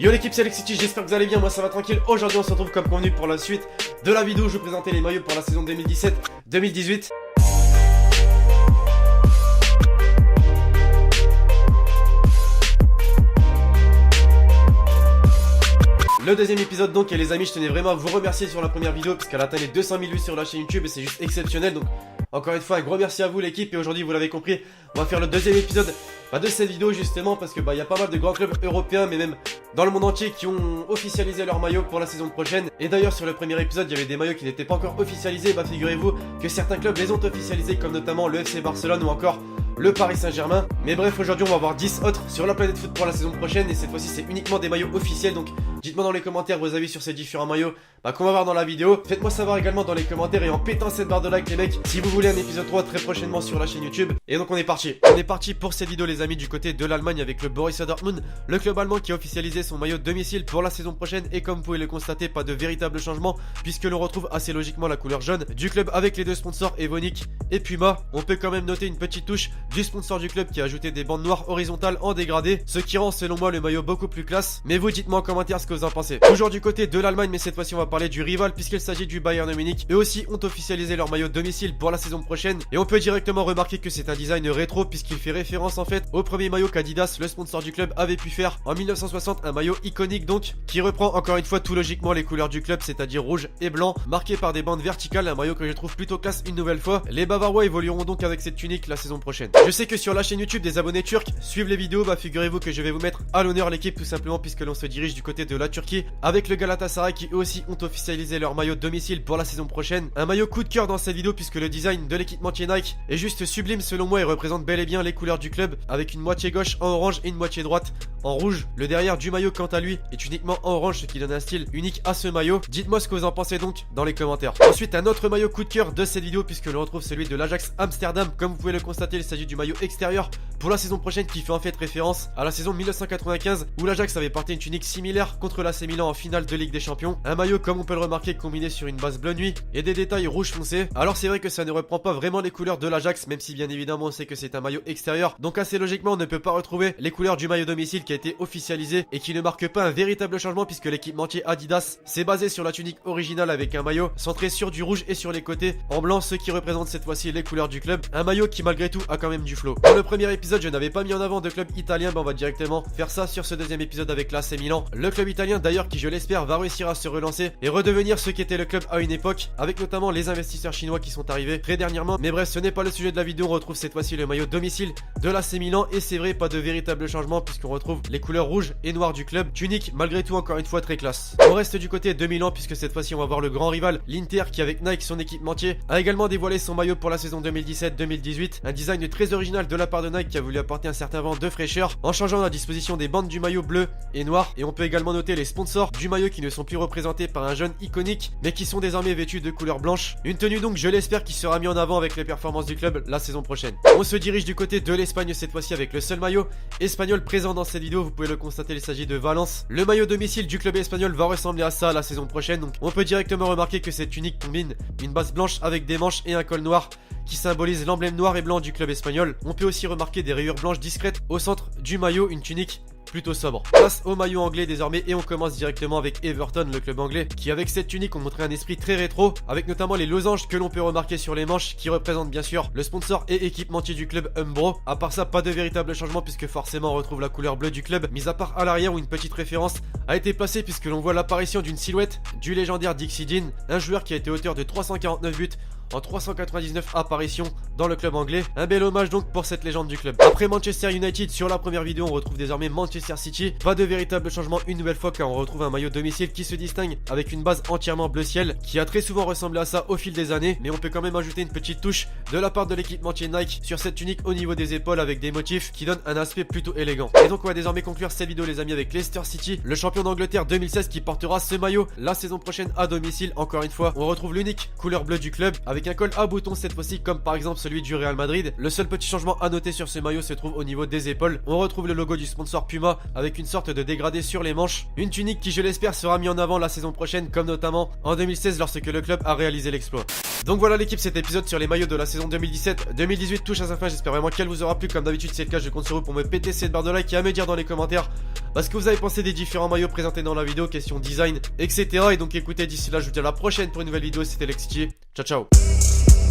Yo l'équipe, c'est Alexity, j'espère que vous allez bien, moi ça va tranquille. Aujourd'hui on se retrouve comme convenu pour la suite de la vidéo où je vais vous présenter les maillots pour la saison 2017-2018. Le deuxième épisode donc, et les amis, je tenais vraiment à vous remercier sur la première vidéo parce qu'elle a atteint les 200 000 vues sur la chaîne YouTube et c'est juste exceptionnel. Donc encore une fois un gros merci à vous l'équipe, et aujourd'hui vous l'avez compris, on va faire le deuxième épisode de cette vidéo justement parce que y a pas mal de grands clubs européens mais même dans le monde entier qui ont officialisé leurs maillots pour la saison prochaine. Et d'ailleurs sur le premier épisode il y avait des maillots qui n'étaient pas encore officialisés, figurez-vous que certains clubs les ont officialisés comme notamment le FC Barcelone ou encore le Paris Saint-Germain. Mais bref, aujourd'hui on va avoir 10 autres sur la planète foot pour la saison prochaine et cette fois-ci c'est uniquement des maillots officiels. Donc dites-moi dans les commentaires vos avis sur ces différents maillots qu'on va voir dans la vidéo. Faites-moi savoir également dans les commentaires et en pétant cette barre de like les mecs si vous voulez un épisode 3 très prochainement sur la chaîne YouTube. Et donc on est parti pour cette vidéo les amis du côté de l'Allemagne avec le Borussia Dortmund, le club allemand qui a officialisé son maillot de domicile pour la saison prochaine. Et comme vous pouvez le constater, pas de véritable changement puisque l'on retrouve assez logiquement la couleur jaune du club avec les deux sponsors Evonik et Puma. On peut quand même noter une petite touche du sponsor du club qui a ajouté des bandes noires horizontales en dégradé, ce qui rend selon moi le maillot beaucoup plus classe. Mais vous dites-moi en commentaire ce que vous en pensez. Toujours du côté de l'Allemagne, mais cette fois-ci on va parler du rival puisqu'il s'agit du Bayern de Munich. Eux aussi ont officialisé leur maillot de domicile pour la saison prochaine et on peut directement remarquer que c'est un design rétro puisqu'il fait référence en fait au premier maillot qu'Adidas, le sponsor du club, avait pu faire en 1960, un maillot iconique donc qui reprend encore une fois tout logiquement les couleurs du club, c'est-à-dire rouge et blanc marqué par des bandes verticales, un maillot que je trouve plutôt classe une nouvelle fois. Les Bavarois évolueront donc avec cette tunique la saison prochaine. Je sais que sur la chaîne YouTube des abonnés turcs suivent les vidéos, figurez-vous que je vais vous mettre à l'honneur l'équipe tout simplement puisque l'on se dirige du côté de la Turquie avec le Galatasaray qui eux aussi ont officialisé leur maillot de domicile pour la saison prochaine. Un maillot coup de cœur dans cette vidéo puisque le design de l'équipementier Nike est juste sublime selon moi et représente bel et bien les couleurs du club avec une moitié gauche en orange et une moitié droite en rouge. Le derrière du maillot quant à lui est uniquement en orange, ce qui donne un style unique à ce maillot. Dites-moi ce que vous en pensez donc dans les commentaires. Ensuite un autre maillot coup de cœur de cette vidéo puisque l'on retrouve celui de l'Ajax Amsterdam. Comme vous pouvez le constater, il s'agit du maillot extérieur pour la saison prochaine qui fait en fait référence à la saison 1995 où l'Ajax avait porté une tunique similaire contre l'AC Milan en finale de Ligue des Champions. Un maillot comme on peut le remarquer combiné sur une base bleu nuit et des détails rouge foncé. Alors c'est vrai que ça ne reprend pas vraiment les couleurs de l'Ajax même si bien évidemment on sait que c'est un maillot extérieur, donc assez logiquement on ne peut pas retrouver les couleurs du maillot domicile qui a été officialisé et qui ne marque pas un véritable changement puisque l'équipementier Adidas s'est basé sur la tunique originale avec un maillot centré sur du rouge et sur les côtés en blanc, ce qui représente cette fois-ci les couleurs du club. Un maillot qui malgré tout a quand même du flow. Dans le premier épisode je n'avais pas mis en avant de club italien, on va directement faire ça sur ce deuxième épisode avec l'AC Milan. Le club italien d'ailleurs qui je l'espère va réussir à se relancer et redevenir ce qu'était le club à une époque avec notamment les investisseurs chinois qui sont arrivés très dernièrement. Mais bref, ce n'est pas le sujet de la vidéo, on retrouve cette fois-ci le maillot domicile de l'AC Milan et c'est vrai pas de véritable changement puisqu'on retrouve les couleurs rouges et noires du club. Tunique malgré tout encore une fois très classe. On reste du côté de Milan puisque cette fois-ci on va voir le grand rival l'Inter qui avec Nike son équipementier a également dévoilé son maillot pour la saison 2017-2018. Un design très original de la part de Nike qui a voulu apporter un certain vent de fraîcheur en changeant la disposition des bandes du maillot bleu et noir. Et on peut également noter les sponsors du maillot qui ne sont plus représentés par un jaune iconique mais qui sont désormais vêtus de couleur blanche. Une tenue donc je l'espère qui sera mis en avant avec les performances du club la saison prochaine. On se dirige du côté de l'Espagne cette fois-ci avec le seul maillot espagnol présent dans cette vidéo, vous pouvez le constater, il s'agit de Valence. Le maillot domicile du club espagnol va ressembler à ça la saison prochaine, donc on peut directement remarquer que cette tunique combine une base blanche avec des manches et un col noir qui symbolise l'emblème noir et blanc du club espagnol. On peut aussi remarquer des rayures blanches discrètes au centre du maillot, une tunique plutôt sobre. Place au maillot anglais désormais et on commence directement avec Everton, le club anglais qui avec cette tunique ont montré un esprit très rétro avec notamment les losanges que l'on peut remarquer sur les manches qui représentent bien sûr le sponsor et équipementier du club Umbro. À part ça pas de véritable changement puisque forcément on retrouve la couleur bleue du club, mis à part à l'arrière où une petite référence a été placée puisque l'on voit l'apparition d'une silhouette du légendaire Dixie Dean, un joueur qui a été auteur de 349 buts en 399 apparitions dans le club anglais. Un bel hommage donc pour cette légende du club. Après Manchester United sur la première vidéo on retrouve désormais Manchester City. Pas de véritable changement une nouvelle fois car on retrouve un maillot domicile qui se distingue avec une base entièrement bleu ciel qui a très souvent ressemblé à ça au fil des années, mais on peut quand même ajouter une petite touche de la part de l'équipementier Nike sur cette tunique au niveau des épaules avec des motifs qui donnent un aspect plutôt élégant. Et donc on va désormais conclure cette vidéo les amis avec Leicester City, le champion d'Angleterre 2016 qui portera ce maillot la saison prochaine à domicile. Encore une fois on retrouve l'unique couleur bleue du club avec un col à boutons cette fois-ci comme par exemple celui du Real Madrid. Le seul petit changement à noter sur ce maillot se trouve au niveau des épaules. On retrouve le logo du sponsor Puma avec une sorte de dégradé sur les manches. Une tunique qui je l'espère sera mise en avant la saison prochaine comme notamment en 2016 lorsque le club a réalisé l'exploit. Donc voilà l'équipe, cet épisode sur les maillots de la saison 2017-2018 touche à sa fin. J'espère vraiment qu'elle vous aura plu. Comme d'habitude c'est le cas, je compte sur vous pour me péter cette barre de like et à me dire dans les commentaires ce que vous avez pensé des différents maillots présentés dans la vidéo, question design, etc. Et donc écoutez, d'ici là, je vous dis à la prochaine pour une nouvelle vidéo. C'était Lexitier. Ciao, ciao.